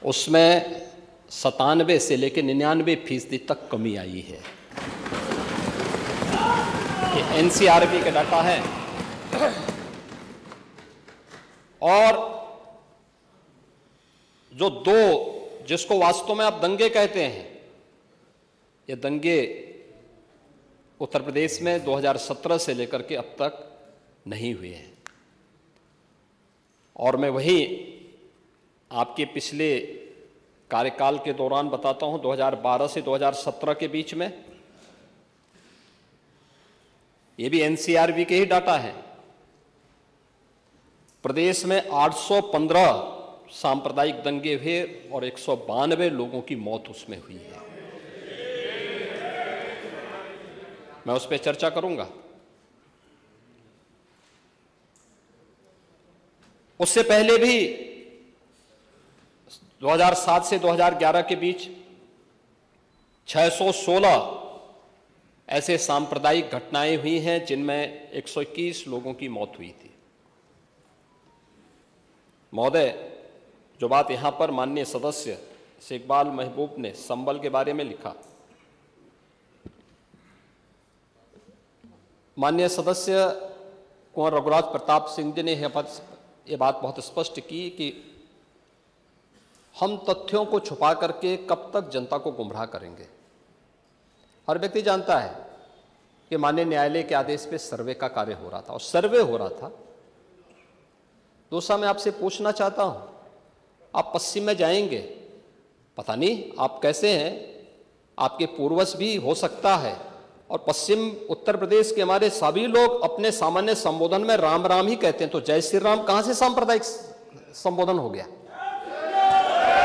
उसमें 97 से लेकर 99% तक कमी आई है। ये एनसीआरबी का डाटा है। और जो जिसको वास्तव में आप दंगे कहते हैं, ये दंगे उत्तर प्रदेश में 2017 से लेकर के अब तक नहीं हुए हैं। और मैं वही आपके पिछले कार्यकाल के दौरान बताता हूं, 2012 से 2017 के बीच में, ये भी एनसीआरबी के ही डाटा है, प्रदेश में 815 सांप्रदायिक दंगे हुए और 192 लोगों की मौत उसमें हुई है। मैं उस पर चर्चा करूंगा। उससे पहले भी 2007 से 2011 के बीच 616 ऐसे सांप्रदायिक घटनाएं हुई हैं जिनमें 121 लोगों की मौत हुई थी। महोदय, जो बात यहां पर माननीय सदस्य शेखबाल महबूब ने संबल के बारे में लिखा, माननीय सदस्य कुंवर रघुराज प्रताप सिंह जी ने यह बात बहुत स्पष्ट की कि हम तथ्यों को छुपा करके कब तक जनता को गुमराह करेंगे। हर व्यक्ति जानता है कि माननीय न्यायालय के आदेश पे सर्वे का कार्य हो रहा था और सर्वे हो रहा था। दूसरा, मैं आपसे पूछना चाहता हूं, आप पश्चिम में जाएंगे, पता नहीं आप कैसे हैं, आपके पूर्वज भी हो सकता है, और पश्चिम उत्तर प्रदेश के हमारे सभी लोग अपने सामान्य संबोधन में राम राम ही कहते हैं। तो जय श्री राम कहां से सांप्रदायिक संबोधन हो गया?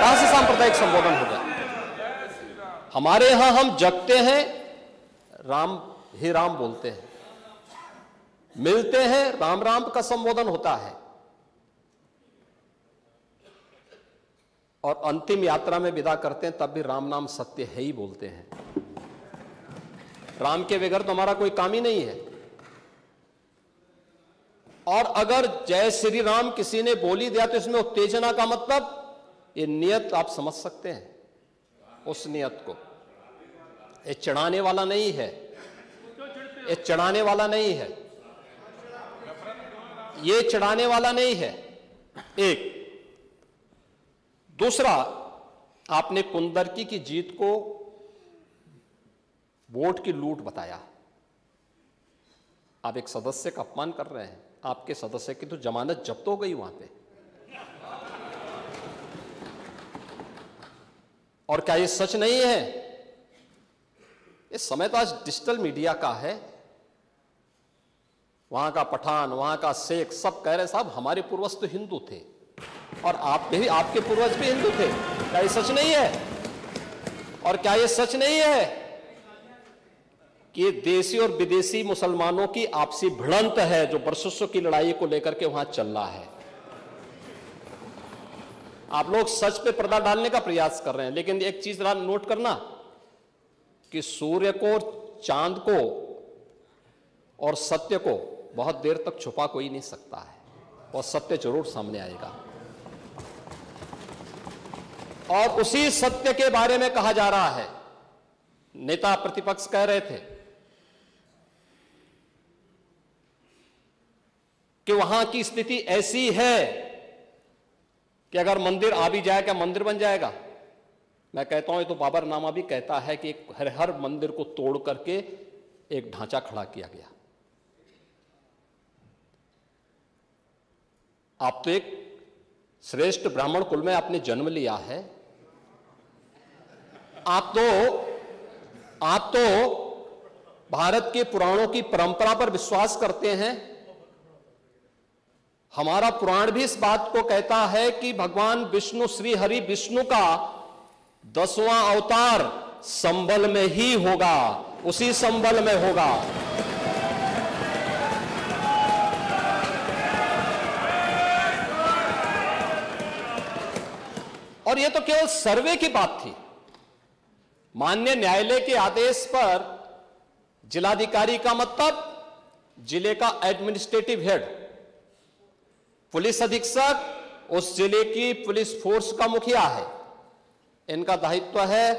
कहां से सांप्रदायिक संबोधन हो गया? हमारे यहां हम जगते हैं, राम ही राम बोलते हैं, मिलते हैं, राम राम का संबोधन होता है, और अंतिम यात्रा में विदा करते हैं तब भी राम नाम सत्य है ही बोलते हैं। राम के बगैर तो हमारा कोई काम ही नहीं है। और अगर जय श्री राम किसी ने बोली दिया तो इसमें उत्तेजना का मतलब, ये नियत आप समझ सकते हैं उस नियत को। ये चढ़ाने वाला नहीं है, ये चढ़ाने वाला नहीं है, ये चढ़ाने वाला नहीं है। एक दूसरा, आपने कुंदरकी की जीत को वोट की लूट बताया। आप एक सदस्य का अपमान कर रहे हैं। आपके सदस्य की तो जमानत जब्त हो गई वहां पे। और क्या ये सच नहीं है? इस समय तो आज डिजिटल मीडिया का है। वहां का पठान, वहां का शेख सब कह रहे साहब हमारे पूर्वज तो हिंदू थे और आप भी, आपके पूर्वज भी हिंदू थे। क्या ये सच नहीं है? और क्या ये सच नहीं है कि देशी और विदेशी मुसलमानों की आपसी भिड़ंत है जो वर्षों की लड़ाई को लेकर के वहां चल रहा है? आप लोग सच पे पर्दा डालने का प्रयास कर रहे हैं, लेकिन एक चीज नोट करना कि सूर्य को, चांद को और सत्य को बहुत देर तक छुपा कोई नहीं सकता है, और सत्य जरूर सामने आएगा। और उसी सत्य के बारे में कहा जा रहा है। नेता प्रतिपक्ष कह रहे थे कि वहां की स्थिति ऐसी है कि अगर मंदिर आ भी जाए, क्या मंदिर बन जाएगा? मैं कहता हूं, ये तो बाबरनामा भी कहता है कि हर मंदिर को तोड़ करके एक ढांचा खड़ा किया गया। आप तो एक श्रेष्ठ ब्राह्मण कुल में आपने जन्म लिया है। आप तो भारत के पुराणों की परंपरा पर विश्वास करते हैं। हमारा पुराण भी इस बात को कहता है कि भगवान विष्णु, श्री हरि विष्णु का 10वां अवतार संबल में ही होगा, उसी संबल में होगा। और यह तो केवल सर्वे की बात थी। माननीय न्यायालय के आदेश पर जिलाधिकारी का मतलब जिले का एडमिनिस्ट्रेटिव हेड, पुलिस अधीक्षक उस जिले की पुलिस फोर्स का मुखिया है। इनका दायित्व है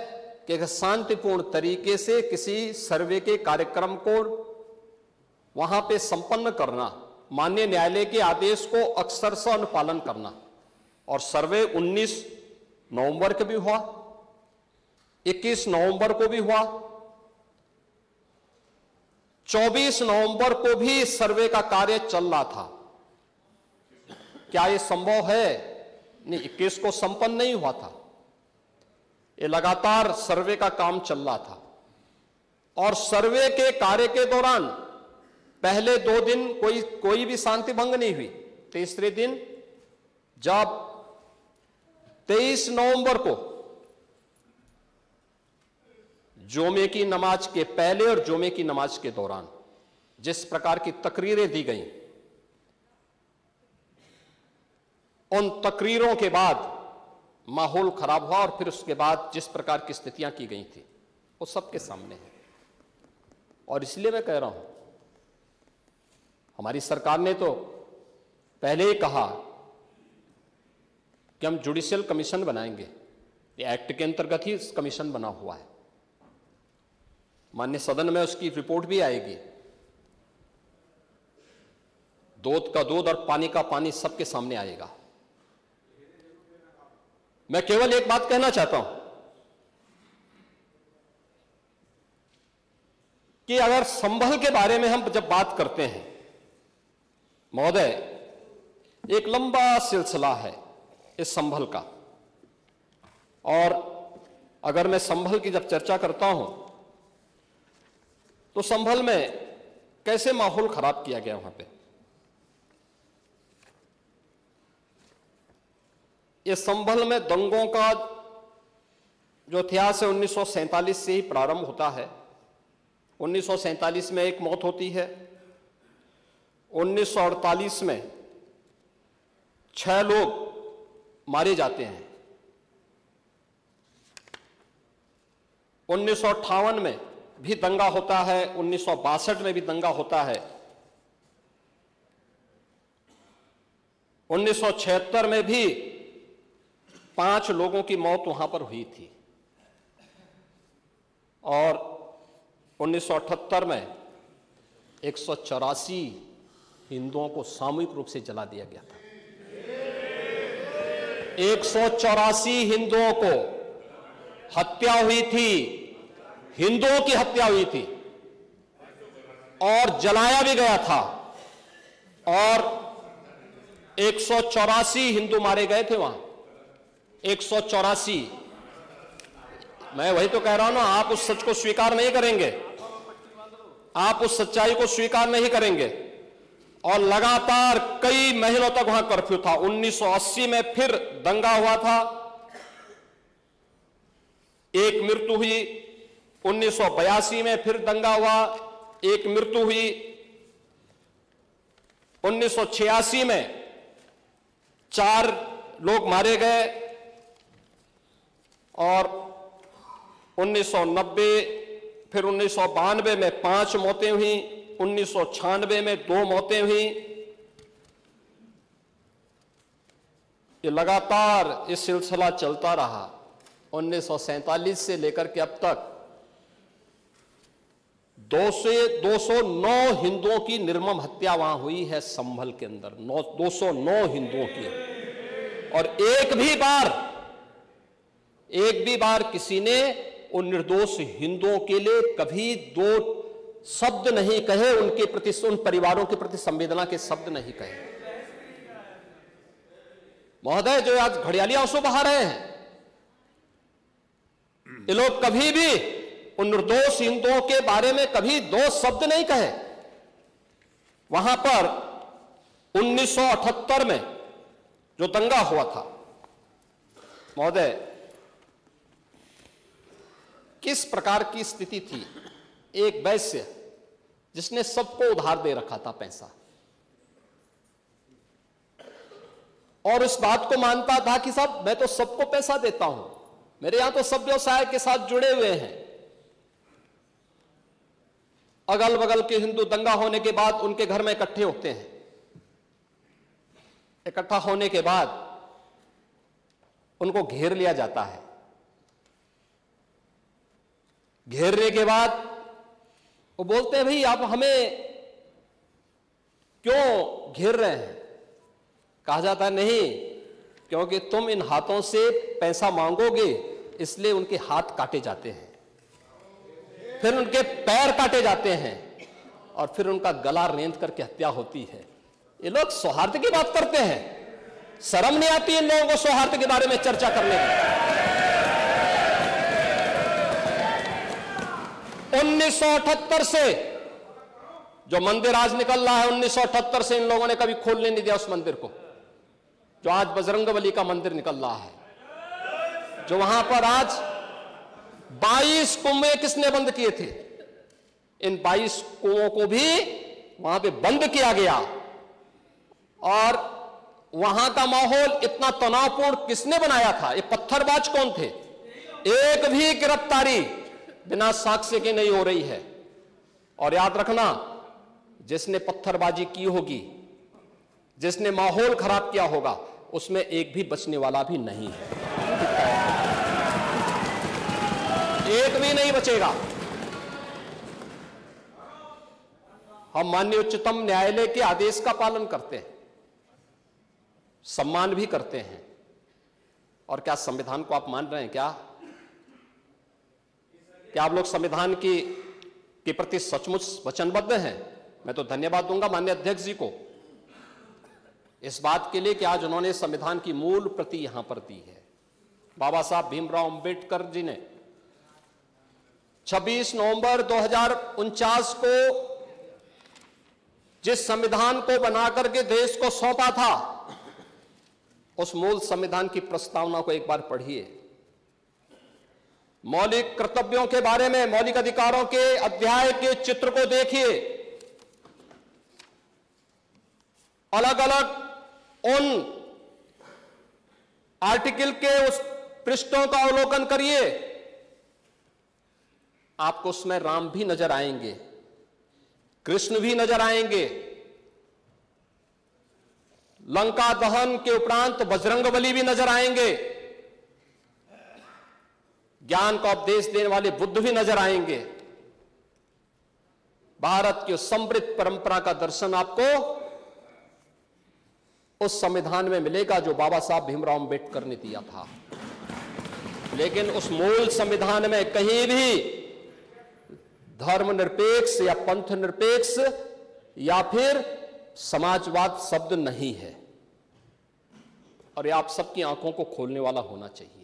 कि एक शांतिपूर्ण तरीके से किसी सर्वे के कार्यक्रम को वहां पे संपन्न करना, माननीय न्यायालय के आदेश को अक्षरशः अनुपालन करना। और सर्वे 19 नवंबर को भी हुआ, 21 नवंबर को भी हुआ, 24 नवंबर को भी सर्वे का कार्य चल रहा था। क्या यह संभव है? नहीं, 21 को संपन्न नहीं हुआ था। ये लगातार सर्वे का काम चल रहा था और सर्वे के कार्य के दौरान पहले 2 दिन कोई भी शांति भंग नहीं हुई। तीसरे दिन जब 23 नवंबर को जुमे की नमाज के पहले और जुमे की नमाज के दौरान जिस प्रकार की तकरीरें दी गईं, उन तकरीरों के बाद माहौल खराब हुआ और फिर उसके बाद जिस प्रकार की स्थितियां की गई थी वो सबके सामने है। और इसलिए मैं कह रहा हूं, हमारी सरकार ने तो पहले ही कहा कि हम जुडिशियल कमीशन बनाएंगे। ये एक्ट के अंतर्गत ही कमीशन बना हुआ है। माननीय सदन में उसकी रिपोर्ट भी आएगी। दूध का दूध और पानी का पानी सबके सामने आएगा। मैं केवल एक बात कहना चाहता हूं कि अगर संभल के बारे में हम जब बात करते हैं महोदय, एक लंबा सिलसिला है इस संभल का। और अगर मैं संभल की जब चर्चा करता हूं तो संभल में कैसे माहौल खराब किया गया वहां पे। ये संभल में दंगों का जो इतिहास है 1947 से ही प्रारंभ होता है। 1947 में एक मौत होती है, 1948 में 6 लोग मारे जाते हैं, 1958 में भी दंगा होता है, 1962 में भी दंगा होता है, 1976 में भी 5 लोगों की मौत वहां पर हुई थी और 1978 में 184 हिंदुओं को सामूहिक रूप से जला दिया गया था। 184 हिंदुओं को हत्या हुई थी, हिंदुओं की हत्या हुई थी और जलाया भी गया था और 184 हिंदू मारे गए थे वहां। 184। मैं वही तो कह रहा हूं ना, आप उस सच को स्वीकार नहीं करेंगे, आप उस सच्चाई को स्वीकार नहीं करेंगे। और लगातार कई महीनों तक वहां कर्फ्यू था। 1980 में फिर दंगा हुआ था, एक मृत्यु हुई। 1982 में फिर दंगा हुआ, एक मृत्यु हुई। 1986 में 4 लोग मारे गए और 1990 फिर 1992 में 5 मौतें हुई, 1996 में 2 मौतें हुई। ये लगातार ये सिलसिला चलता रहा। 1947 से लेकर के अब तक 209 हिंदुओं की निर्मम हत्या वहां हुई है संभल के अंदर। 209 हिंदुओं की। और एक भी बार किसी ने उन निर्दोष हिंदुओं के लिए कभी 2 शब्द नहीं कहे, उनके प्रति, उन परिवारों के प्रति संवेदना के शब्द नहीं कहे। महोदय, जो आज घड़ियाली आंसू बहा रहे हैं, ये लोग कभी भी उन निर्दोष हिंदुओं के बारे में कभी 2 शब्द नहीं कहे। वहां पर 1978 में जो दंगा हुआ था महोदय, किस प्रकार की स्थिति थी। एक वैश्य जिसने सबको उधार दे रखा था पैसा, और इस बात को मानता था कि साहब मैं तो सबको पैसा देता हूं, मेरे यहां तो सब व्यवसाय के साथ जुड़े हुए हैं। अगल बगल के हिंदू दंगा होने के बाद उनके घर में इकट्ठे होते हैं। इकट्ठा होने के बाद उनको घेर लिया जाता है घेरने के बाद वो बोलते हैं भाई आप हमें क्यों घेर रहे हैं? कहा जाता है नहीं, क्योंकि तुम इन हाथों से पैसा मांगोगे इसलिए उनके हाथ काटे जाते हैं, फिर उनके पैर काटे जाते हैं और फिर उनका गला रेंद करके हत्या होती है। ये लोग सौहार्द की बात करते हैं, शर्म नहीं आती इन लोगों को सौहार्द के बारे में चर्चा करने की। 1978 से जो मंदिर आज निकल रहा है, 1978 से इन लोगों ने कभी खोलने नहीं दिया उस मंदिर को, जो आज बजरंगबली का मंदिर निकल रहा है, जो वहां पर आज 22 कुएं किसने बंद किए थे? इन 22 कुओं को भी वहां पे बंद किया गया और वहां का माहौल इतना तनावपूर्ण किसने बनाया था? ये पत्थरबाज कौन थे? एक भी गिरफ्तारी बिना साक्ष्य के नहीं हो रही है। और याद रखना, जिसने पत्थरबाजी की होगी, जिसने माहौल खराब किया होगा, उसमें एक भी बचने वाला भी नहीं है, एक भी नहीं बचेगा। हम माननीय उच्चतम न्यायालय के आदेश का पालन करते हैं, सम्मान भी करते हैं। और क्या संविधान को आप मान रहे हैं? क्या आप लोग संविधान के प्रति सचमुच वचनबद्ध हैं? मैं तो धन्यवाद दूंगा माननीय अध्यक्ष जी को इस बात के लिए कि आज उन्होंने संविधान की मूल प्रति यहां पर दी है। बाबा साहब भीमराव अंबेडकर जी ने 26 नवंबर 2049 को जिस संविधान को बनाकर के देश को सौंपा था, उस मूल संविधान की प्रस्तावना को एक बार पढ़िए। मौलिक कर्तव्यों के बारे में, मौलिक अधिकारों के अध्याय के चित्र को देखिए, अलग अलग उन आर्टिकल के उस पृष्ठों का अवलोकन करिए, आपको उसमें राम भी नजर आएंगे, कृष्ण भी नजर आएंगे, लंका दहन के उपरांत बजरंगबली भी नजर आएंगे, ज्ञान का उपदेश देने वाले बुद्ध भी नजर आएंगे। भारत की समृद्ध परंपरा का दर्शन आपको उस संविधान में मिलेगा जो बाबा साहब भीमराव अंबेडकर ने दिया था। लेकिन उस मूल संविधान में कहीं भी धर्मनिरपेक्ष या पंथ निरपेक्ष या फिर समाजवाद शब्द नहीं है, और यह आप सबकी आंखों को खोलने वाला होना चाहिए।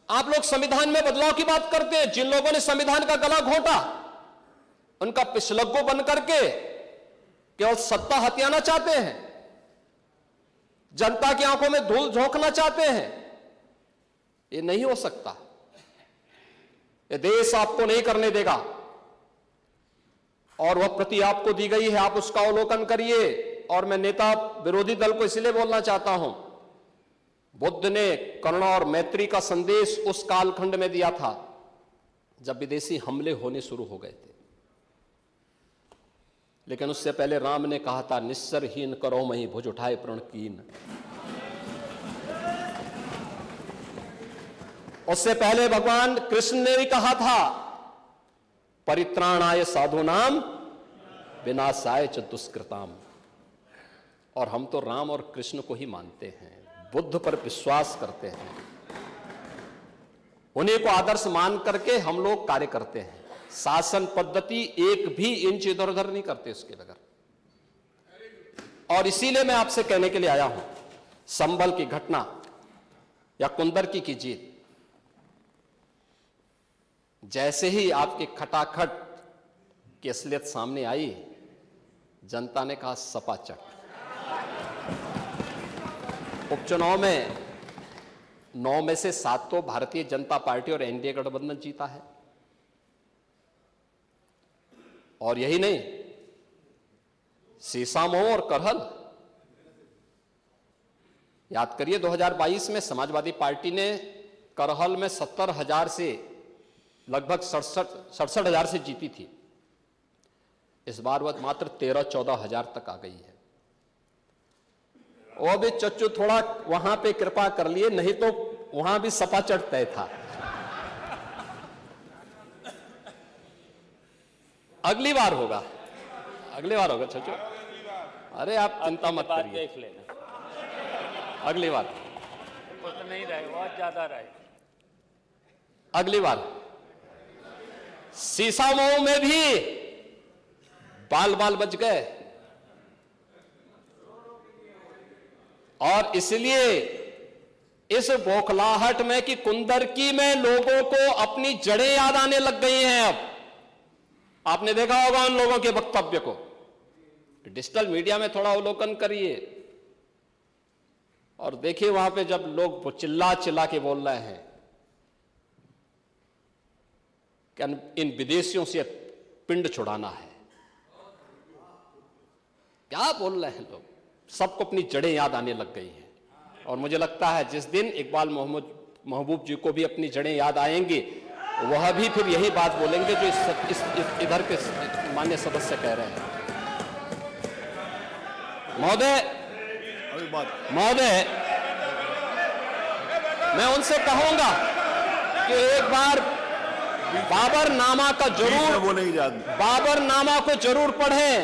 आप लोग संविधान में बदलाव की बात करते हैं। जिन लोगों ने संविधान का गला घोंटा, उनका पिछलग्गू बन करके केवल सत्ता हथियाना चाहते हैं, जनता की आंखों में धूल झोंकना चाहते हैं। ये नहीं हो सकता, ये देश आपको नहीं करने देगा। और वह प्रति आपको दी गई है, आप उसका अवलोकन करिए। और मैं नेता विरोधी दल को इसलिए बोलना चाहता हूं, बुद्ध ने करुणा और मैत्री का संदेश उस कालखंड में दिया था जब विदेशी हमले होने शुरू हो गए थे। लेकिन उससे पहले राम ने कहा था, निस्सरहीन करो मही भुज उठाए प्रण कीन। उससे पहले भगवान कृष्ण ने भी कहा था, परित्राणाय साधूनाम विनाशाय च दुष्कृताम। और हम तो राम और कृष्ण को ही मानते हैं, बुद्ध पर विश्वास करते हैं, उन्हीं को आदर्श मान करके हम लोग कार्य करते हैं। शासन पद्धति एक भी इंच इधर उधर नहीं करते उसके बगैर। और इसीलिए मैं आपसे कहने के लिए आया हूं, संभल की घटना या कुंदरकी की जीत, जैसे ही आपके खटाखट की असलियत सामने आई, जनता ने कहा सपाचट। उपचुनाव में 9 में से 7 तो भारतीय जनता पार्टी और एनडीए गठबंधन जीता है। और यही नहीं, सीसामऊ और करहल, याद करिए 2022 में समाजवादी पार्टी ने करहल में 70,000 से लगभग 67,000 से जीती थी। इस बार वह मात्र 13-14 हजार तक आ गई है। वो भी चच्चू थोड़ा वहां पे कृपा कर लिए, नहीं तो वहां भी सपा चढ़ तय था। अगली बार होगा, अगली बार होगा चाचू। अरे आप चिंता मत करिए, देख लेना अगली बार। कुछ नहीं रहे, बहुत ज्यादा रहे। अगली बार सीसामऊ में भी बाल बाल बच गए, और इसलिए इस बौखलाहट में कि कुंदरकी में लोगों को अपनी जड़ें याद आने लग गई हैं। अब आपने देखा होगा उन लोगों के वक्तव्य को, डिजिटल मीडिया में थोड़ा अवलोकन करिए और देखिए वहां पे जब लोग चिल्ला चिल्ला के बोल रहे हैं कि इन विदेशियों से पिंड छुड़ाना है, क्या बोल रहे हैं लोग, सबको अपनी जड़ें याद आने लग गई हैं। और मुझे लगता है जिस दिन इकबाल महबूब जी को भी अपनी जड़ें याद आएंगी, वह भी फिर यही बात बोलेंगे जो इधर के माननीय सदस्य कह रहे हैं। महोदय, मैं उनसे कहूंगा कि एक बार बाबरनामा का जरूर, बाबरनामा को जरूर पढ़ें।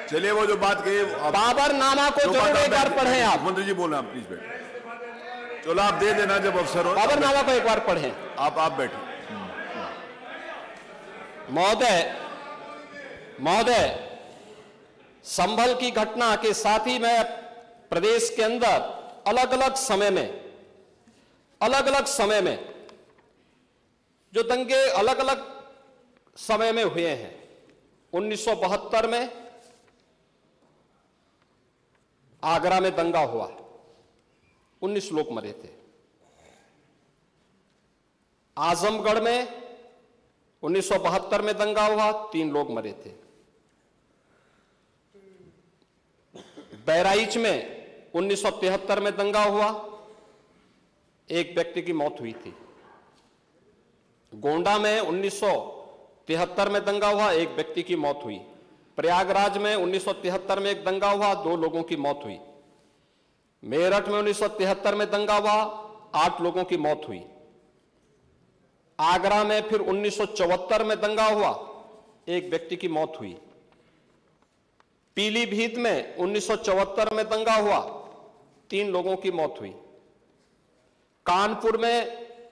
चलिए वो जो बात कही, बाबरनामा को जरूर एक बार पढ़ें आप। मंत्री जी बोल रहे हैं, प्लीज बैठे। चलो आप दे देना जब अवसर हो, बाबरनामा को एक बार पढ़ें। आप बैठे। महोदय, संभल की घटना के साथ ही मैं प्रदेश के अंदर अलग अलग समय में जो दंगे अलग अलग समय में हुए हैं, 1972 में आगरा में दंगा हुआ, 19 लोग मरे थे। आजमगढ़ में 1972 में दंगा हुआ, 3 लोग मरे थे। बहराइच में 1973 में दंगा हुआ, 1 व्यक्ति की मौत हुई थी। गोंडा में 1973 में दंगा हुआ, 1 व्यक्ति की मौत हुई। प्रयागराज में 1973 में एक दंगा हुआ, 2 लोगों की मौत हुई। मेरठ में 1973 में दंगा हुआ, 8 लोगों की मौत हुई। आगरा में फिर 1974 में दंगा हुआ, 1 व्यक्ति की मौत हुई। पीलीभीत में 1974 में दंगा हुआ, 3 लोगों की मौत हुई। कानपुर में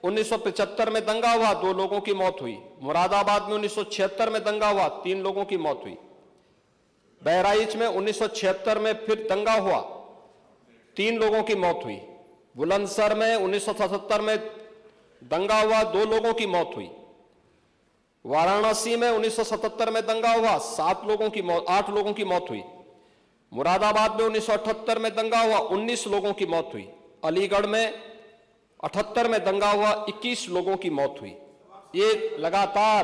1975 में दंगा हुआ, 2 लोगों की मौत हुई। मुरादाबाद में 1976 में दंगा हुआ, 3 लोगों की मौत हुई। बहराइच में 1976 में फिर दंगा हुआ, 3 लोगों की मौत हुई। बुलंदशहर में 1977 में दंगा हुआ, 2 लोगों की मौत हुई। वाराणसी में 1977 में दंगा हुआ, 8 लोगों की मौत हुई। मुरादाबाद में 1978 में दंगा हुआ, 19 लोगों की मौत हुई। अलीगढ़ में 78 में दंगा हुआ, 21 लोगों की मौत हुई। ये लगातार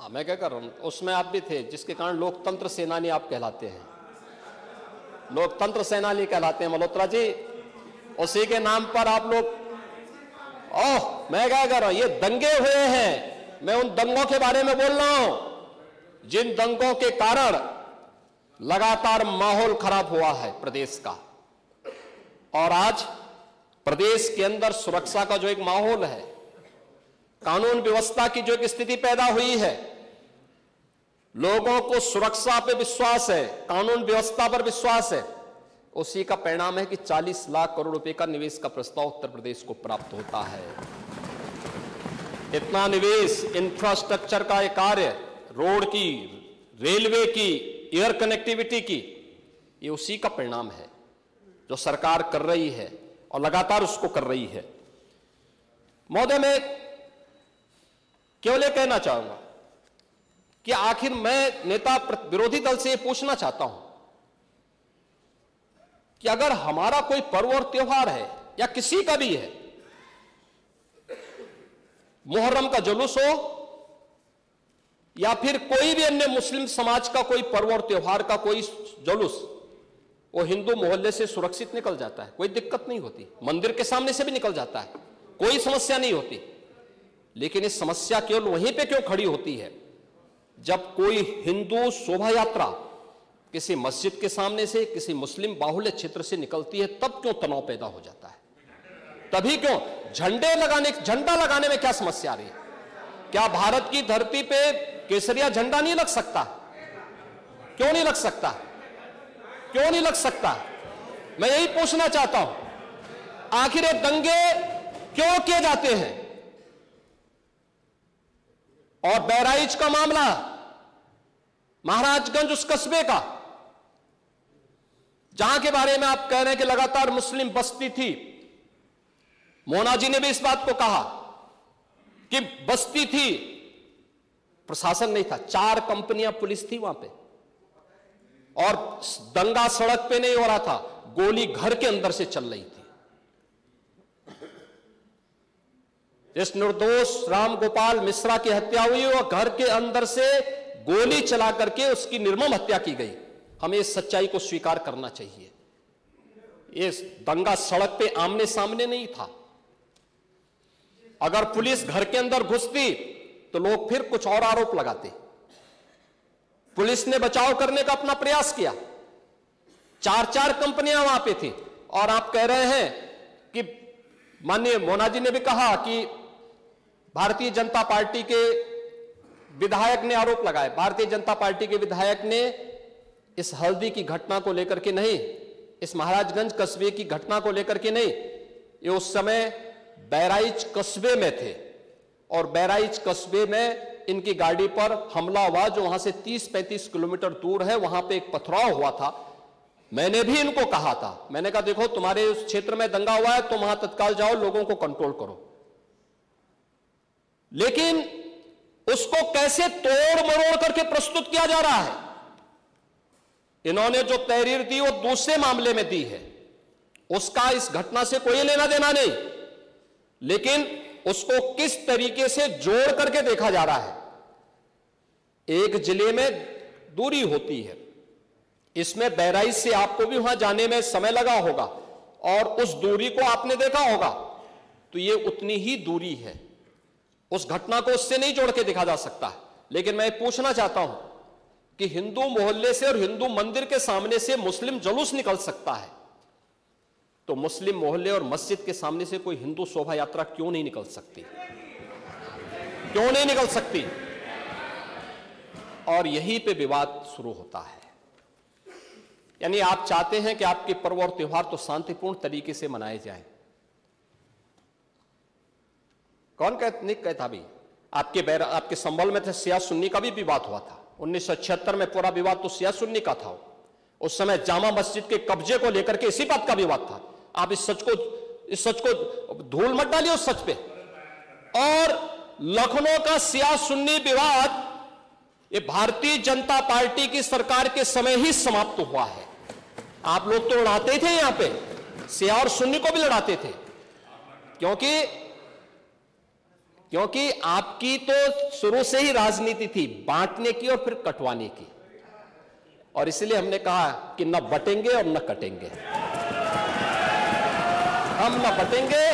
मैं क्या कर रहा हूं, उसमें आप भी थे, जिसके कारण लोकतंत्र सेनानी आप कहलाते हैं, लोकतंत्र सेनानी कहलाते हैं मल्होत्रा जी। उसी के नाम पर आप लोग, मैं क्या कर रहा हूं, ये दंगे हुए हैं, मैं उन दंगों के बारे में बोल रहा हूं जिन दंगों के कारण लगातार माहौल खराब हुआ है प्रदेश का। और आज प्रदेश के अंदर सुरक्षा का जो एक माहौल है, कानून व्यवस्था की जो एक स्थिति पैदा हुई है, लोगों को सुरक्षा पे विश्वास है, कानून व्यवस्था पर विश्वास है, उसी का परिणाम है कि 40 लाख करोड़ रुपए का निवेश का प्रस्ताव उत्तर प्रदेश को प्राप्त होता है। इतना निवेश, इंफ्रास्ट्रक्चर का एक कार्य, रोड की, रेलवे की, एयर कनेक्टिविटी की, ये उसी का परिणाम है जो सरकार कर रही है और लगातार उसको कर रही है। महोदय, मैं केवल ये कहना चाहूंगा कि आखिर मैं नेता विरोधी दल से ये पूछना चाहता हूं कि अगर हमारा कोई पर्व और त्योहार है या किसी का भी है, मुहर्रम का जुलूस हो या फिर कोई भी अन्य मुस्लिम समाज का कोई पर्व और त्योहार का कोई जुलूस, वो हिंदू मोहल्ले से सुरक्षित निकल जाता है, कोई दिक्कत नहीं होती, मंदिर के सामने से भी निकल जाता है, कोई समस्या नहीं होती। लेकिन इस समस्या केवल वहीं पे क्यों खड़ी होती है जब कोई हिंदू शोभा यात्रा किसी मस्जिद के सामने से, किसी मुस्लिम बाहुल्य क्षेत्र से निकलती है, तब क्यों तनाव पैदा हो जाता है? तभी क्यों झंडा लगाने में क्या समस्या आ रही है? क्या भारत की धरती पे केसरिया झंडा नहीं लग सकता? क्यों नहीं लग सकता? क्यों नहीं लग सकता? मैं यही पूछना चाहता हूं, आखिर ये दंगे क्यों किए जाते हैं? और बहराइच का मामला, महाराजगंज उस कस्बे का, जहां के बारे में आप कह रहे हैं कि लगातार मुस्लिम बस्ती थी, मोना जी ने भी इस बात को कहा कि बस्ती थी, प्रशासन नहीं था, 4 कंपनियां पुलिस थी वहां पे, और दंगा सड़क पे नहीं हो रहा था, गोली घर के अंदर से चल रही थी। जिस निर्दोष राम गोपाल मिश्रा की हत्या हुई, वह घर के अंदर से गोली चला करके उसकी निर्मम हत्या की गई। हमें इस सच्चाई को स्वीकार करना चाहिए। ये दंगा सड़क पे आमने सामने नहीं था। अगर पुलिस घर के अंदर घुसती तो लोग फिर कुछ और आरोप लगाते। पुलिस ने बचाव करने का अपना प्रयास किया, 4 कंपनियां वहां पे थी, और आप कह रहे हैं कि माननीय मोना जी ने भी कहा कि भारतीय जनता पार्टी के विधायक ने आरोप लगाए। भारतीय जनता पार्टी के विधायक ने इस हल्दी की घटना को लेकर के नहीं, इस महाराजगंज कस्बे की घटना को लेकर के नहीं, ये उस समय बहराइच कस्बे में थे, और बहराइच कस्बे में इनकी गाड़ी पर हमला हुआ, जो वहां से 30-35 किलोमीटर दूर है। वहां पे एक पथराव हुआ था। मैंने भी इनको कहा था, मैंने कहा देखो तुम्हारे उस क्षेत्र में दंगा हुआ है, तुम वहां तत्काल जाओ, लोगों को कंट्रोल करो। लेकिन उसको कैसे तोड़ मरोड़ करके प्रस्तुत किया जा रहा है। इन्होंने जो तहरीर दी वो दूसरे मामले में दी है, उसका इस घटना से कोई लेना देना नहीं, लेकिन उसको किस तरीके से जोड़ करके देखा जा रहा है। एक जिले में दूरी होती है, इसमें बहराइच से आपको भी वहां जाने में समय लगा होगा, और उस दूरी को आपने देखा होगा, तो ये उतनी ही दूरी है। उस घटना को उससे नहीं जोड़ के देखा जा सकता। लेकिन मैं पूछना चाहता हूं कि हिंदू मोहल्ले से और हिंदू मंदिर के सामने से मुस्लिम जुलूस निकल सकता है, तो मुस्लिम मोहल्ले और मस्जिद के सामने से कोई हिंदू शोभा यात्रा क्यों नहीं निकल सकती? क्यों नहीं निकल सकती? और यहीं पे विवाद शुरू होता है। यानी आप चाहते हैं कि आपके पर्व और त्योहार तो शांतिपूर्ण तरीके से मनाए जाएं। कौन नहीं कहता भी? आपके संभल में थे सिया सुन्नी का भी विवाद हुआ था 1976 में। पूरा विवाद तो सिया सुन्नी का था। उस समय जामा मस्जिद के कब्जे को लेकर के इसी बात का विवाद था। आप इस सच को धूल मत डालिए उस सच पे। और लखनऊ का सिया सुन्नी विवाद ये भारतीय जनता पार्टी की सरकार के समय ही समाप्त हुआ है। आप लोग तो लड़ाते थे, यहां पे सिया और सुन्नी को भी लड़ाते थे, क्योंकि आपकी तो शुरू से ही राजनीति थी बांटने की और फिर कटवाने की, और इसलिए हमने कहा कि न बटेंगे और न कटेंगे। हम न बटेंगे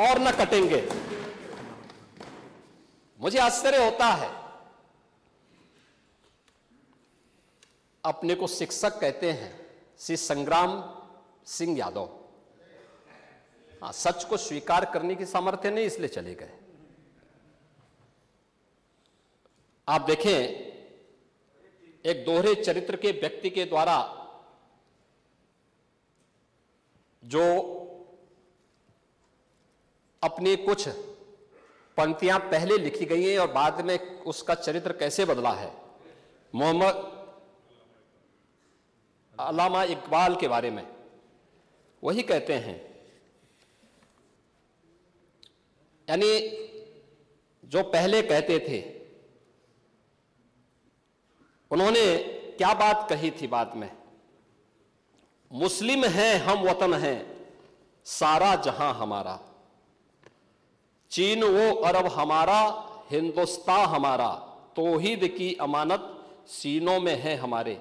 और न कटेंगे। मुझे आश्चर्य होता है, अपने को शिक्षक कहते हैं श्री संग्राम सिंह यादव। हाँ, सच को स्वीकार करने की सामर्थ्य नहीं, इसलिए चले गए। आप देखें, एक दोहरे चरित्र के व्यक्ति के द्वारा जो अपनी कुछ पंक्तियां पहले लिखी गई हैं और बाद में उसका चरित्र कैसे बदला है। मोहम्मद अल्लामा इकबाल के बारे में वही कहते हैं, यानी जो पहले कहते थे उन्होंने क्या बात कही थी बाद में। मुस्लिम हैं हम, वतन हैं सारा जहां हमारा, चीन वो अरब हमारा, हिंदुस्तान हमारा, तौहीद की अमानत सीनों में है हमारे।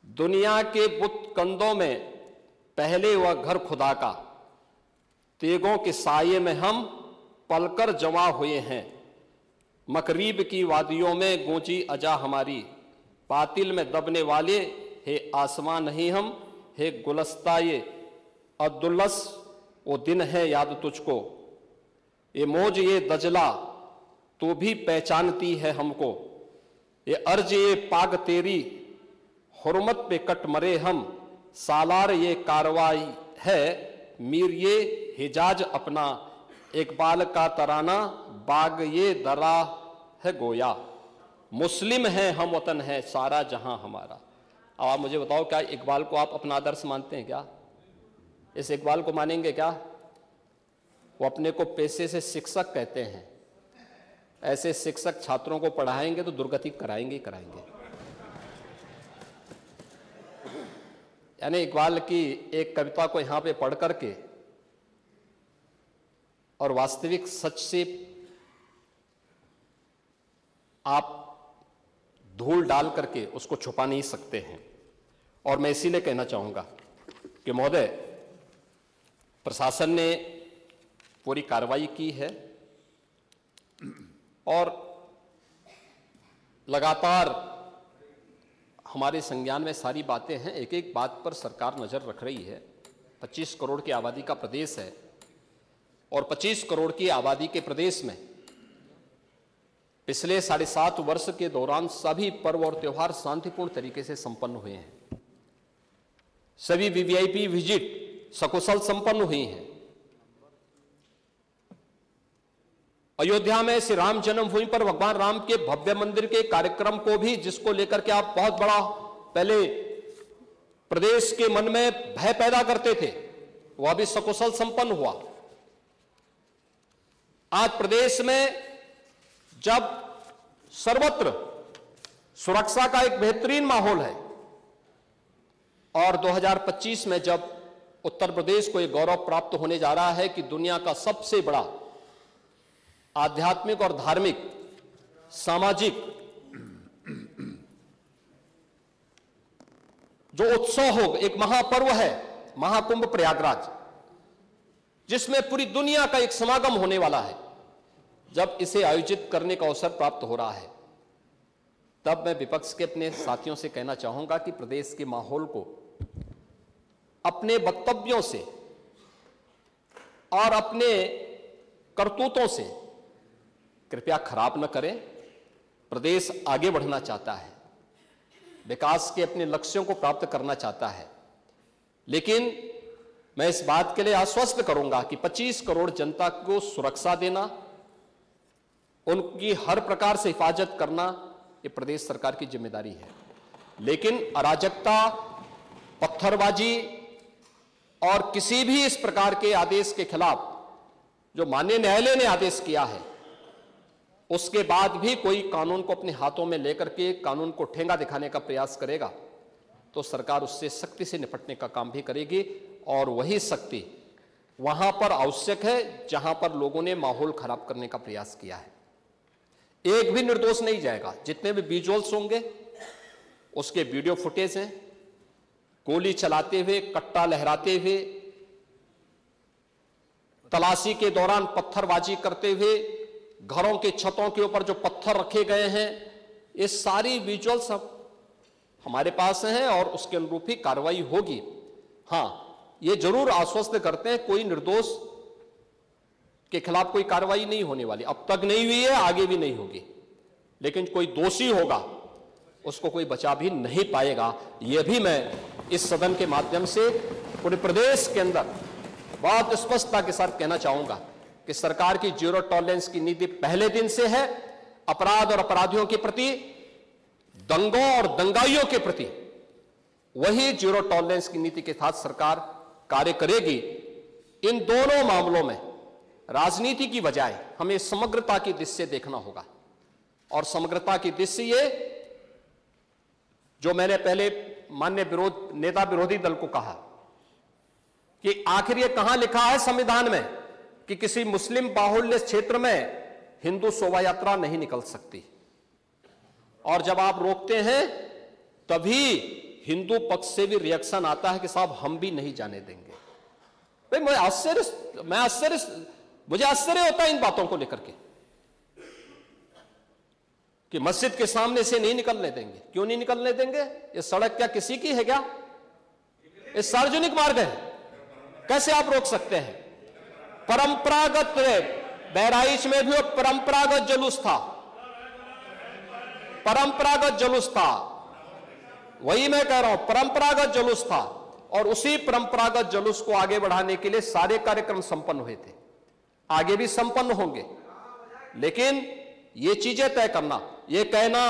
दुनिया के बुत कंदों में पहले वह घर खुदा का, तेगों के साये में हम पलकर जमा हुए हैं। मकरीब की वादियों में गूंजी अजा हमारी, पातिल में दबने वाले, हे आसमां नहीं हम, हे गुलस्ता ये अब्दुल्लस, वो दिन है याद तुझको, ये मौज ये दजला तो भी पहचानती है हमको, ये अर्ज ये पाग तेरी हुर्मत पे कट मरे हम, सालार ये कार्रवाई है मीर ये हिजाज अपना, इकबाल का तराना बाग ये दरा है गोया, मुस्लिम है हम वतन है सारा जहां हमारा। अब आप मुझे बताओ, क्या इकबाल को आप अपना आदर्श मानते हैं क्या? इस इकबाल को मानेंगे क्या? वो अपने को पेशे से शिक्षक कहते हैं। ऐसे शिक्षक छात्रों को पढ़ाएंगे तो दुर्गति कराएंगे ही कराएंगे। यानी इकबाल की एक कविता को यहां पे पढ़ करके और वास्तविक सच से आप धूल डाल करके उसको छुपा नहीं सकते हैं। और मैं इसीलिए कहना चाहूंगा कि महोदय, प्रशासन ने पूरी कार्रवाई की है और लगातार हमारे संज्ञान में सारी बातें हैं। एक एक बात पर सरकार नजर रख रही है। 25 करोड़ की आबादी का प्रदेश है और 25 करोड़ की आबादी के प्रदेश में पिछले 7.5 वर्ष के दौरान सभी पर्व और त्योहार शांतिपूर्ण तरीके से संपन्न हुए हैं। सभी वीवीआईपी विजिट सकुशल संपन्न हुई हैं। अयोध्या में श्री राम जन्मभूमि पर भगवान राम के भव्य मंदिर के कार्यक्रम को भी, जिसको लेकर के आप बहुत बड़ा पहले प्रदेश के मन में भय पैदा करते थे, वह भी सकुशल संपन्न हुआ। आज प्रदेश में जब सर्वत्र सुरक्षा का एक बेहतरीन माहौल है और 2025 में जब उत्तर प्रदेश को एक गौरव प्राप्त होने जा रहा है कि दुनिया का सबसे बड़ा आध्यात्मिक और धार्मिक सामाजिक जो उत्सव हो, एक महापर्व है महाकुंभ प्रयागराज, जिसमें पूरी दुनिया का एक समागम होने वाला है, जब इसे आयोजित करने का अवसर प्राप्त हो रहा है, तब मैं विपक्ष के अपने साथियों से कहना चाहूंगा कि प्रदेश के माहौल को अपने वक्तव्यों से और अपने करतूतों से कृपया खराब न करें। प्रदेश आगे बढ़ना चाहता है, विकास के अपने लक्ष्यों को प्राप्त करना चाहता है, लेकिन मैं इस बात के लिए आश्वस्त करूंगा कि 25 करोड़ जनता को सुरक्षा देना, उनकी हर प्रकार से हिफाजत करना, ये प्रदेश सरकार की जिम्मेदारी है। लेकिन अराजकता, पत्थरबाजी और किसी भी इस प्रकार के आदेश के खिलाफ जो माननीय न्यायालय ने आदेश किया है, उसके बाद भी कोई कानून को अपने हाथों में लेकर के कानून को ठेंगा दिखाने का प्रयास करेगा तो सरकार उससे सख्ती से निपटने का काम भी करेगी। और वही सख्ती वहां पर आवश्यक है जहां पर लोगों ने माहौल खराब करने का प्रयास किया है। एक भी निर्दोष नहीं जाएगा। जितने भी विजुअल्स होंगे उसके वीडियो फुटेज हैं, गोली चलाते हुए, कट्टा लहराते हुए, तलाशी के दौरान पत्थरबाजी करते हुए, घरों के छतों के ऊपर जो पत्थर रखे गए हैं, ये सारी विजुअल्स हमारे पास हैं और उसके अनुरूप ही कार्रवाई होगी। हां, ये जरूर आश्वस्त करते हैं कोई निर्दोष के खिलाफ कोई कार्रवाई नहीं होने वाली, अब तक नहीं हुई है, आगे भी नहीं होगी, लेकिन कोई दोषी होगा उसको कोई बचा भी नहीं पाएगा। यह भी मैं इस सदन के माध्यम से पूरे प्रदेश के अंदर बहुत स्पष्टता के साथ कहना चाहूंगा कि सरकार की जीरो टॉलरेंस की नीति पहले दिन से है। अपराध और अपराधियों के प्रति, दंगों और दंगाइयों के प्रति वही जीरो टॉलरेंस की नीति के साथ सरकार कार्य करेगी। इन दोनों मामलों में राजनीति की बजाय हमें समग्रता की दृष्टि से देखना होगा और समग्रता की दृष्टि से ये जो मैंने पहले माननीय नेता विरोधी दल को कहा कि आखिर ये कहां लिखा है संविधान में कि किसी मुस्लिम बाहुल्य क्षेत्र में हिंदू शोभा यात्रा नहीं निकल सकती, और जब आप रोकते हैं तभी हिंदू पक्ष से भी रिएक्शन आता है कि साहब हम भी नहीं जाने देंगे। भाई मुझे आश्चर्य होता है इन बातों को लेकर के कि मस्जिद के सामने से नहीं निकलने देंगे। क्यों नहीं निकलने देंगे? ये सड़क क्या किसी की है क्या? ये सार्वजनिक मार्ग है, कैसे आप रोक सकते हैं? परंपरागत, बहराइच में भी परंपरागत जुलूस था, परंपरागत जुलूस था, वही मैं कह रहा हूं, परंपरागत जुलूस था। और उसी परंपरागत जुलूस को आगे बढ़ाने के लिए सारे कार्यक्रम संपन्न हुए थे, आगे भी संपन्न होंगे। लेकिन ये चीजें तय करना, ये कहना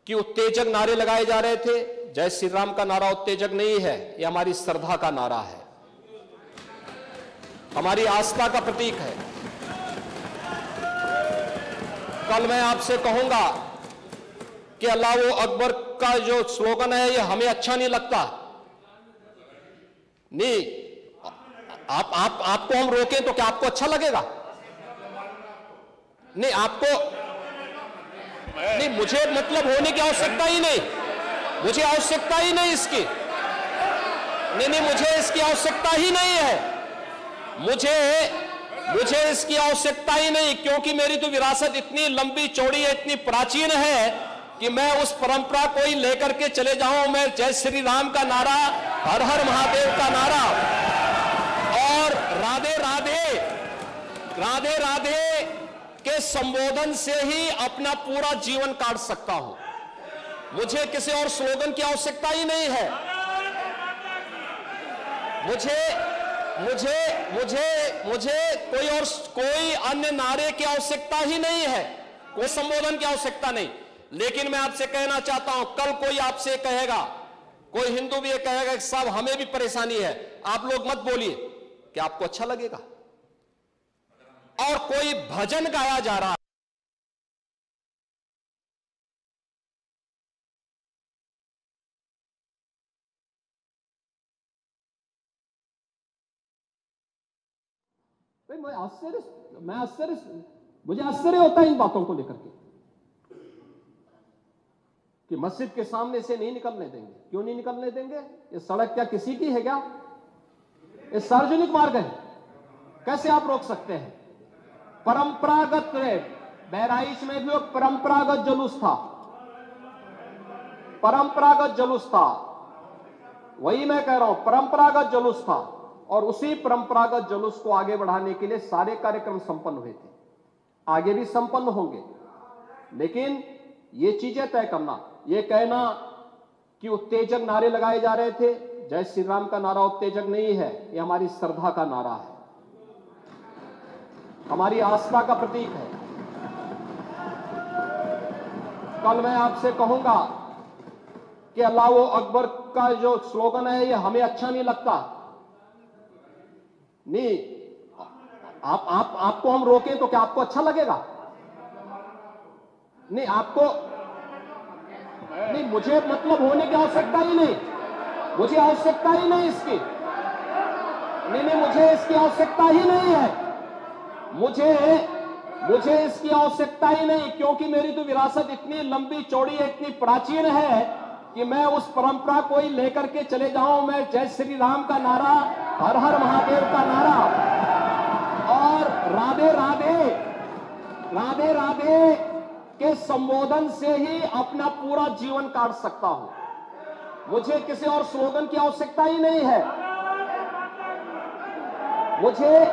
कि उत्तेजक नारे लगाए जा रहे थे, जय श्री राम का नारा उत्तेजक नहीं है, ये हमारी श्रद्धा का नारा है, हमारी आस्था का प्रतीक है। कल मैं आपसे कहूंगा कि अल्लाह अकबर का जो स्लोगन है ये हमें अच्छा नहीं लगता, नहीं, आपको हम रोकें तो क्या आपको अच्छा लगेगा? नहीं, आपको नहीं, मुझे मतलब होने की आवश्यकता ही नहीं, मुझे आवश्यकता ही नहीं इसकी, नहीं, मुझे इसकी आवश्यकता ही नहीं है, मुझे इसकी आवश्यकता ही नहीं, क्योंकि मेरी तो विरासत इतनी लंबी चौड़ी है, इतनी प्राचीन है कि मैं उस परंपरा को ही लेकर के चले जाऊं। मैं जय श्री राम का नारा, हर हर महादेव का नारा और राधे राधे, राधे राधे के संबोधन से ही अपना पूरा जीवन काट सकता हूं। मुझे किसी और स्लोगन की आवश्यकता ही नहीं है, मुझे कोई अन्य नारे की आवश्यकता ही नहीं है, कोई संबोधन की आवश्यकता नहीं। लेकिन मैं आपसे कहना चाहता हूं, कल कोई आपसे कहेगा, कोई हिंदू भी ये कहेगा कि साहब हमें भी परेशानी है, आप लोग मत बोलिए, क्या आपको अच्छा लगेगा? और कोई भजन गाया जा रहा है, मुझे आश्चर्य होता है इन बातों को लेकर के कि मस्जिद के सामने से नहीं निकलने देंगे। क्यों नहीं निकलने देंगे? ये सड़क क्या किसी की है क्या? ये सार्वजनिक मार्ग है, कैसे आप रोक सकते हैं? परंपरागत, बहराइच में भी परंपरागत जुलूस था, परंपरागत जुलूस था, वही मैं कह रहा हूं, परंपरागत जुलूस था। और उसी परंपरागत जुलूस को आगे बढ़ाने के लिए सारे कार्यक्रम संपन्न हुए थे, आगे भी संपन्न होंगे। लेकिन ये चीजें तय करना, ये कहना कि उत्तेजक नारे लगाए जा रहे थे, जय श्री राम का नारा उत्तेजक नहीं है, ये हमारी श्रद्धा का नारा है, हमारी आस्था का प्रतीक है। कल मैं आपसे कहूंगा कि अल्लाह अकबर का जो स्लोगन है ये हमें अच्छा नहीं लगता, नहीं, आपको हम रोकें तो क्या आपको अच्छा लगेगा? नहीं, आपको नहीं, मुझे मतलब होने की आवश्यकता ही नहीं, मुझे आवश्यकता ही नहीं इसकी, नहीं, मुझे इसकी आवश्यकता ही नहीं है, मुझे इसकी आवश्यकता ही नहीं, क्योंकि मेरी तो विरासत इतनी लंबी चौड़ी है, इतनी प्राचीन है कि मैं उस परंपरा को ही लेकर के चले जाऊं। मैं जय श्री राम का नारा, हर हर महादेव का नारा और राधे राधे, राधे राधे के संबोधन से ही अपना पूरा जीवन काट सकता हूं। मुझे किसी और स्लोगन की आवश्यकता ही नहीं है, मुझे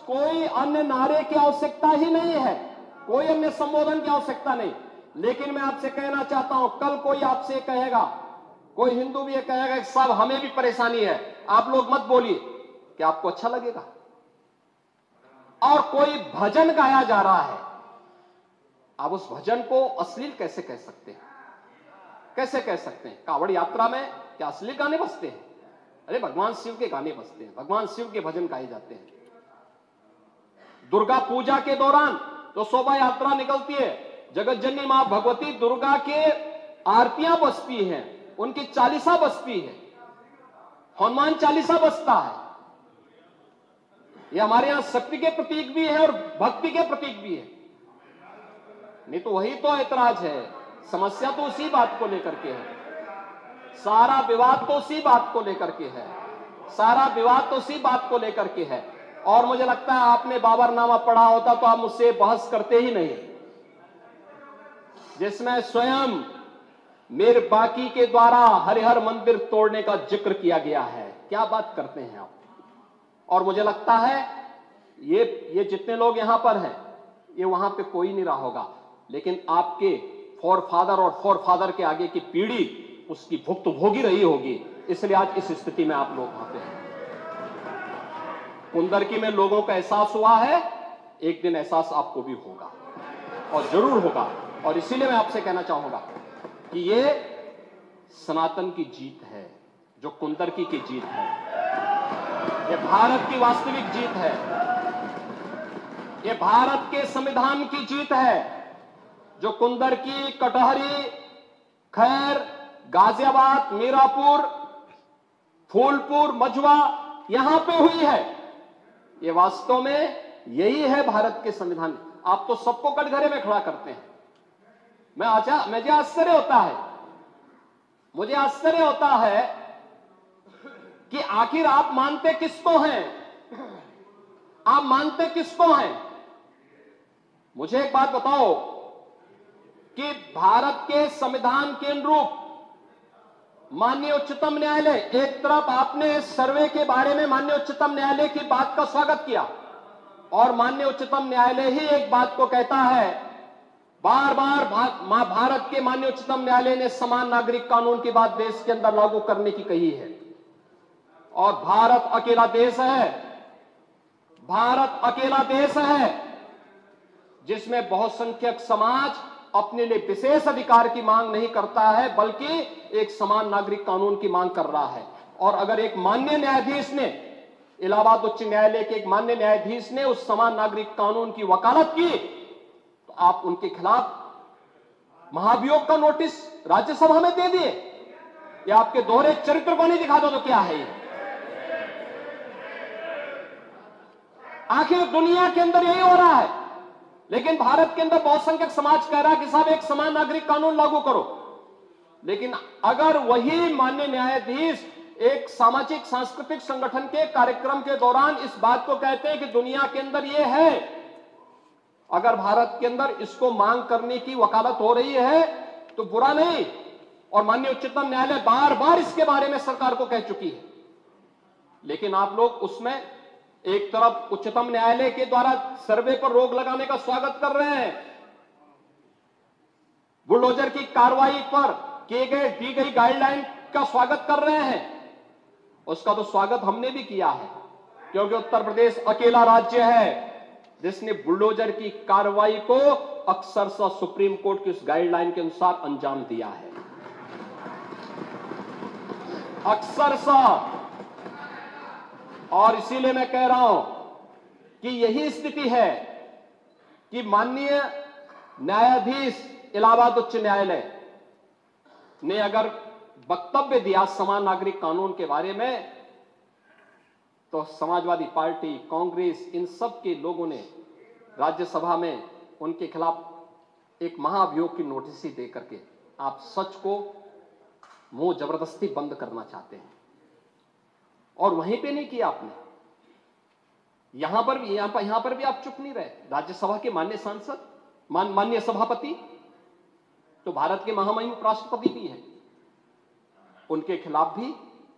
कोई अन्य नारे की आवश्यकता ही नहीं है, कोई अन्य संबोधन की आवश्यकता नहीं। लेकिन मैं आपसे कहना चाहता हूं, कल कोई आपसे कहेगा, कोई हिंदू भी ये कहेगा कि साहब हमें भी परेशानी है, आप लोग मत बोलिए, क्या आपको अच्छा लगेगा? और कोई भजन गाया जा रहा है, आप उस भजन को अश्लील कैसे कह सकते हैं? कैसे कह सकते हैं? कांवड़ यात्रा में क्या अश्लील गाने बजते हैं? अरे भगवान शिव के गाने बजते हैं, भगवान शिव के भजन गाए जाते हैं। दुर्गा पूजा के दौरान तो शोभा यात्रा निकलती है, जगत जननी मां भगवती दुर्गा के आरतियां बजती हैं, उनकी चालीसा बजती है, हनुमान चालीसा बजता है। ये हमारे यहां शक्ति के प्रतीक भी है और भक्ति के प्रतीक भी है। नहीं तो वही तो ऐतराज है, समस्या तो उसी बात को लेकर के है, सारा विवाद तो उसी बात को लेकर के है, सारा विवाद तो उसी बात को लेकर के है और मुझे लगता है आपने बाबरनामा पढ़ा होता तो आप मुझसे बहस करते ही नहीं, जिसमें स्वयं मीर बाकी के द्वारा हरिहर मंदिर तोड़ने का जिक्र किया गया है। क्या बात करते हैं आप। और मुझे लगता है ये जितने लोग यहां पर हैं, ये वहां पे कोई नहीं रहा होगा, लेकिन आपके फोरफादर और फोरफादर के आगे की पीढ़ी उसकी भुक्तभोगी रही होगी, इसलिए आज इस स्थिति में आप लोग वहां पे हैं। कुंदरकी में लोगों का एहसास हुआ है, एक दिन एहसास आपको भी होगा और जरूर होगा। और इसीलिए मैं आपसे कहना चाहूंगा कि ये सनातन की जीत है, जो कुंदरकी की जीत है, ये भारत की वास्तविक जीत है, ये भारत के संविधान की जीत है, जो कुंदरकी, कटहरी, खैर, गाजियाबाद, मीरापुर, फूलपुर, मझवा यहां पे हुई है। ये वास्तव में यही है भारत के संविधान। आप तो सबको कटघरे में खड़ा करते हैं। मुझे आश्चर्य होता है कि आखिर आप मानते किसको हैं, आप मानते किसको हैं। मुझे एक बात बताओ कि भारत के संविधान के अनुरूप माननीय उच्चतम न्यायालय, एक तरफ आपने सर्वे के बारे में माननीय उच्चतम न्यायालय की बात का स्वागत किया और माननीय उच्चतम न्यायालय ही एक बात को कहता है, बार बार भारत के माननीय उच्चतम न्यायालय ने समान नागरिक कानून की बात देश के अंदर लागू करने की कही है। और भारत अकेला देश है, भारत अकेला देश है जिसमें बहुसंख्यक समाज अपने लिए विशेष अधिकार की मांग नहीं करता है, बल्कि एक समान नागरिक कानून की मांग कर रहा है। और अगर एक माननीय न्यायाधीश ने, इलाहाबाद उच्च न्यायालय के एक माननीय न्यायाधीश ने उस समान नागरिक कानून की वकालत की, तो आप उनके खिलाफ महाभियोग का नोटिस राज्यसभा में दे दिए। या आपके दोहरे चरित्र को नहीं दिखा दो तो क्या है ये। आखिर दुनिया के अंदर यही हो रहा है, लेकिन भारत के अंदर बहुसंख्यक समाज कह रहा है कि साहब एक समान नागरिक कानून लागू करो। लेकिन अगर वही माननीय न्यायाधीश एक सामाजिक सांस्कृतिक संगठन के कार्यक्रम के दौरान इस बात को कहते हैं कि दुनिया के अंदर ये है, अगर भारत के अंदर इसको मांग करने की वकालत हो रही है तो बुरा नहीं। और माननीय उच्चतम न्यायालय बार बार इसके बारे में सरकार को कह चुकी है, लेकिन आप लोग उसमें एक तरफ उच्चतम न्यायालय के द्वारा सर्वे पर रोक लगाने का स्वागत कर रहे हैं, बुलडोजर की कार्रवाई पर दी गई गाइडलाइन का स्वागत कर रहे हैं। उसका तो स्वागत हमने भी किया है, क्योंकि उत्तर प्रदेश अकेला राज्य है जिसने बुलडोजर की कार्रवाई को अक्सरशः सुप्रीम कोर्ट की उस गाइडलाइन के अनुसार अंजाम दिया है, अक्सरशः। और इसीलिए मैं कह रहा हूं कि यही स्थिति है कि माननीय न्यायाधीश इलाहाबाद उच्च न्यायालय ने अगर वक्तव्य दिया समान नागरिक कानून के बारे में, तो समाजवादी पार्टी, कांग्रेस, इन सब के लोगों ने राज्यसभा में उनके खिलाफ एक महाअभियोग की नोटिस ही दे करके आप सच को मुंह जबरदस्ती बंद करना चाहते हैं। और वहीं पे नहीं किया आपने, यहां पर भी आप चुप नहीं रहे। राज्यसभा के माननीय सांसद, माननीय सभापति तो भारत के महामहिम उपराष्ट्रपति भी हैं, उनके खिलाफ भी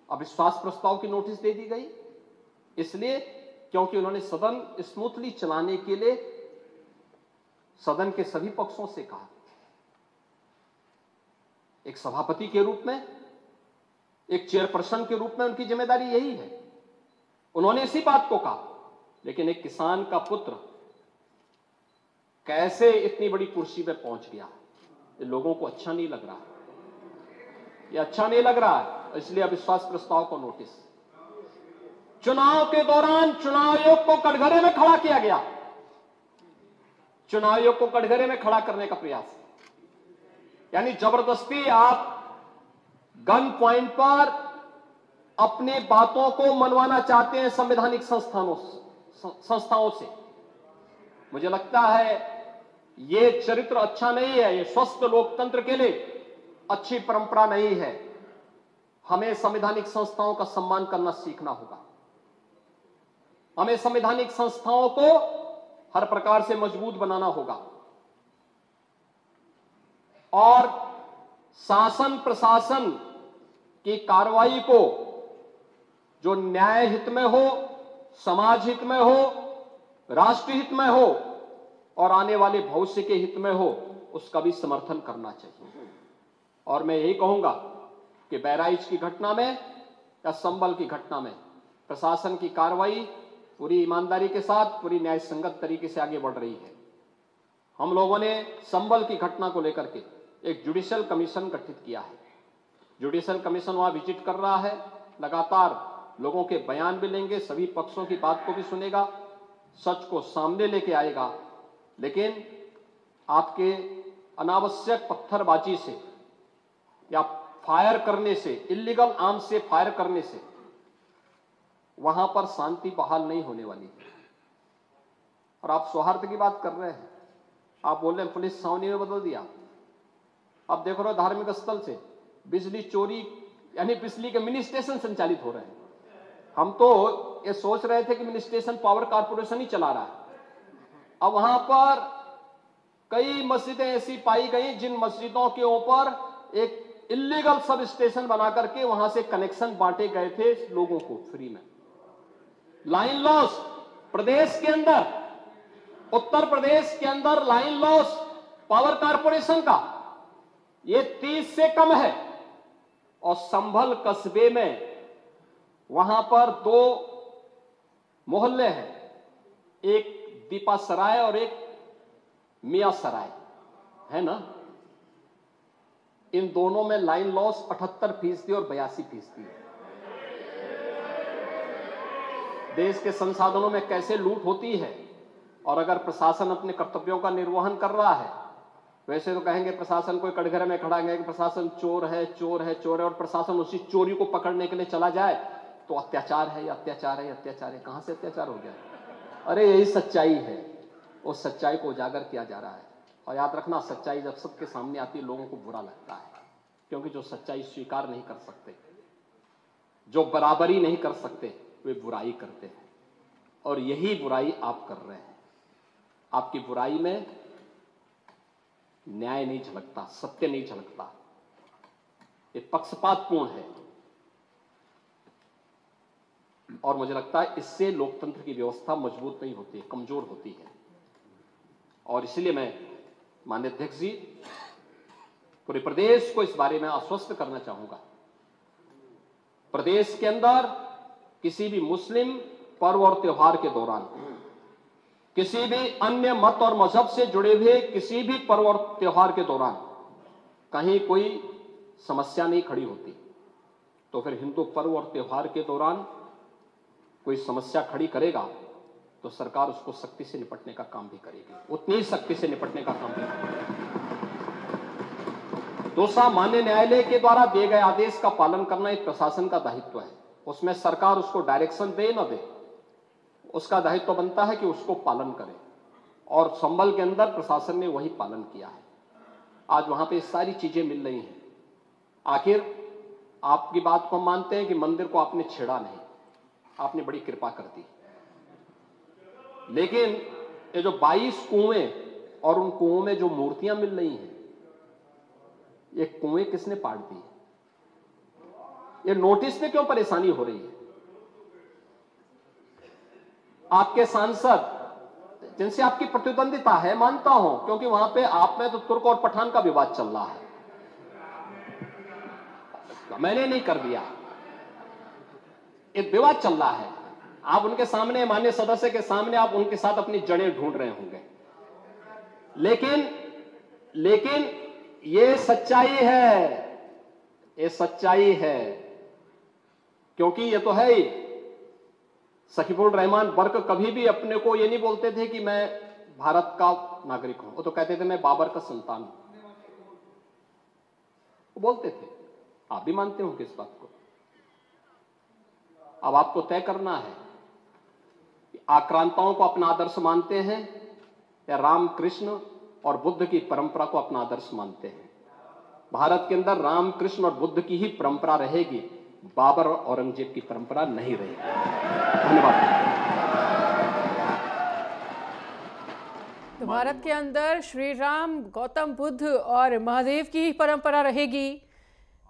अविश्वास प्रस्ताव की नोटिस दे दी गई, इसलिए क्योंकि उन्होंने सदन स्मूथली चलाने के लिए सदन के सभी पक्षों से कहा। एक सभापति के रूप में, एक चेयरपर्सन के रूप में उनकी जिम्मेदारी यही है, उन्होंने इसी बात को कहा। लेकिन एक किसान का पुत्र कैसे इतनी बड़ी कुर्सी पे पहुंच गया, ये लोगों को अच्छा नहीं लग रहा, ये अच्छा नहीं लग रहा है, इसलिए अविश्वास प्रस्ताव को नोटिस। चुनाव के दौरान चुनाव आयोग को कटघरे में खड़ा किया गया, चुनाव आयोग को कटघरे में खड़ा करने का प्रयास, यानी जबरदस्ती आप गन पॉइंट पर अपनी बातों को मनवाना चाहते हैं संवैधानिक संस्थाओं से। मुझे लगता है ये चरित्र अच्छा नहीं है, ये स्वस्थ लोकतंत्र के लिए अच्छी परंपरा नहीं है। हमें संवैधानिक संस्थाओं का सम्मान करना सीखना होगा। हमें संवैधानिक संस्थाओं को हर प्रकार से मजबूत बनाना होगा और शासन प्रशासन की कार्रवाई को जो न्याय हित में हो, समाज हित में हो, राष्ट्र हित में हो और आने वाले भविष्य के हित में हो, उसका भी समर्थन करना चाहिए। और मैं यही कहूंगा कि बहराइच की घटना में या संभल की घटना में प्रशासन की कार्रवाई पूरी ईमानदारी के साथ, पूरी न्याय संगत तरीके से आगे बढ़ रही है। हम लोगों ने संभल की घटना को लेकर के एक जुडिशियल कमीशन गठित किया है। जुडिशियल कमीशन वहां विजिट कर रहा है, लगातार लोगों के बयान भी लेंगे, सभी पक्षों की बात को भी सुनेगा, सच को सामने लेके आएगा। लेकिन आपके अनावश्यक पत्थरबाजी से या फायर करने से, इल्लीगल आर्म से फायर करने से वहां पर शांति बहाल नहीं होने वाली है। और आप सौहार्द की बात कर रहे हैं, आप बोल रहे हैं पुलिस छावनी में बदल दिया। अब देखो रहे धार्मिक स्थल से बिजली चोरी, यानी बिजली के मिनी स्टेशन संचालित हो रहे हैं। हम तो ये सोच रहे थे कि मिनी स्टेशन पावर कारपोरेशन ही चला रहा है। अब वहां पर कई मस्जिदें ऐसी पाई गई जिन मस्जिदों के ऊपर एक इल्लीगल सब स्टेशन बना करके वहां से कनेक्शन बांटे गए थे लोगों को फ्री में। लाइन लॉस प्रदेश के अंदर, उत्तर प्रदेश के अंदर लाइन लॉस पावर कारपोरेशन का ये 30 से कम है। और संभल कस्बे में वहां पर 2 मोहल्ले हैं, एक दीपा सराय और एक मियां सराय है ना। इन दोनों में लाइन लॉस 78% और 82% है। देश के संसाधनों में कैसे लूट होती है। और अगर प्रशासन अपने कर्तव्यों का निर्वहन कर रहा है, वैसे तो कहेंगे प्रशासन कोई कटघरे में खड़ा है कि प्रशासन चोर है, चोर है, चोर है, और प्रशासन उसी चोरी को पकड़ने के लिए चला जाए तो अत्याचार है, अत्याचार है, अत्याचार है। कहां से अत्याचार हो गया? अरे यही सच्चाई है। उस सच्चाई को उजागर किया जा रहा है। और याद रखना, सच्चाई जब सबके सामने आती है लोगों को बुरा लगता है, क्योंकि जो सच्चाई स्वीकार नहीं कर सकते, जो बराबरी नहीं कर सकते, वे बुराई करते हैं। और यही बुराई आप कर रहे हैं। आपकी बुराई में न्याय नहीं झलकता, सत्य नहीं झलकता, ये पक्षपातपूर्ण है। और मुझे लगता है इससे लोकतंत्र की व्यवस्था मजबूत नहीं होती, कमजोर होती है। और इसलिए मैं माननीय अध्यक्ष जी, पूरे प्रदेश को इस बारे में आश्वस्त करना चाहूंगा। प्रदेश के अंदर किसी भी मुस्लिम पर्व और त्योहार के दौरान, किसी भी अन्य मत और मजहब से जुड़े हुए किसी भी पर्व और त्योहार के दौरान कहीं कोई समस्या नहीं खड़ी होती, तो फिर हिंदू पर्व और त्योहार के दौरान कोई समस्या खड़ी करेगा तो सरकार उसको सख्ती से निपटने का काम भी करेगी, उतनी ही सख्ती से निपटने का काम भी करेगी। दूसरा, माननीय न्यायालय के द्वारा दिए गए आदेश का पालन करना एक प्रशासन का दायित्व है। उसमें सरकार उसको डायरेक्शन दे न दे, उसका दायित्व बनता है कि उसको पालन करे। और संभल के अंदर प्रशासन ने वही पालन किया है। आज वहां पे सारी चीजें मिल रही हैं। आखिर आपकी बात को हम मानते हैं कि मंदिर को आपने छेड़ा नहीं, आपने बड़ी कृपा कर दी। लेकिन ये जो 22 कुएं और उन कुओं में जो मूर्तियां मिल रही हैं, ये कुएं किसने पाट दी? ये नोटिस में क्यों परेशानी हो रही है? आपके सांसद जिनसे आपकी प्रतिद्वंदिता है, मानता हूं, क्योंकि वहां पे आप में तो तुर्क और पठान का विवाद चल रहा है, मैंने नहीं कर दिया, एक विवाद चल रहा है। आप उनके सामने, माननीय सदस्य के सामने, आप उनके साथ अपनी जड़ें ढूंढ रहे होंगे। लेकिन ये सच्चाई है, ये सच्चाई है, क्योंकि ये तो है ही। सकीफुल रहमान बर्क कभी भी अपने को ये नहीं बोलते थे कि मैं भारत का नागरिक हूं, वो तो कहते थे मैं बाबर का संतान हूं, वो बोलते थे। आप भी मानते हो किस बात को? अब आपको तय करना है कि आक्रांताओं को अपना आदर्श मानते हैं या राम कृष्ण और बुद्ध की परंपरा को अपना आदर्श मानते हैं। भारत के अंदर राम कृष्ण और बुद्ध की ही परंपरा रहेगी, बाबर और औरंगजेब की परंपरा नहीं रहेगी। धन्यवाद। तो भारत के अंदर श्री राम, गौतम बुद्ध और महादेव की परंपरा रहेगी,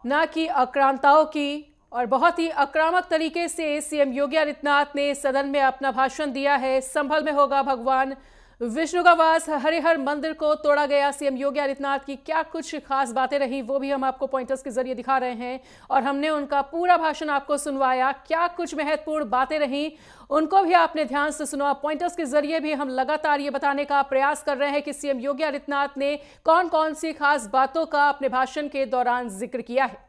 ना कि आक्रांताओं की। और बहुत ही आक्रामक तरीके से सीएम योगी आदित्यनाथ ने सदन में अपना भाषण दिया है। संभल में होगा भगवान विष्णु का वास, हरिहर मंदिर को तोड़ा गया। सीएम योगी आदित्यनाथ की क्या कुछ खास बातें रही वो भी हम आपको पॉइंटर्स के जरिए दिखा रहे हैं और हमने उनका पूरा भाषण आपको सुनवाया। क्या कुछ महत्वपूर्ण बातें रही उनको भी आपने ध्यान से सुना। पॉइंटर्स के जरिए भी हम लगातार ये बताने का प्रयास कर रहे हैं कि सीएम योगी आदित्यनाथ ने कौन कौन सी खास बातों का अपने भाषण के दौरान जिक्र किया है।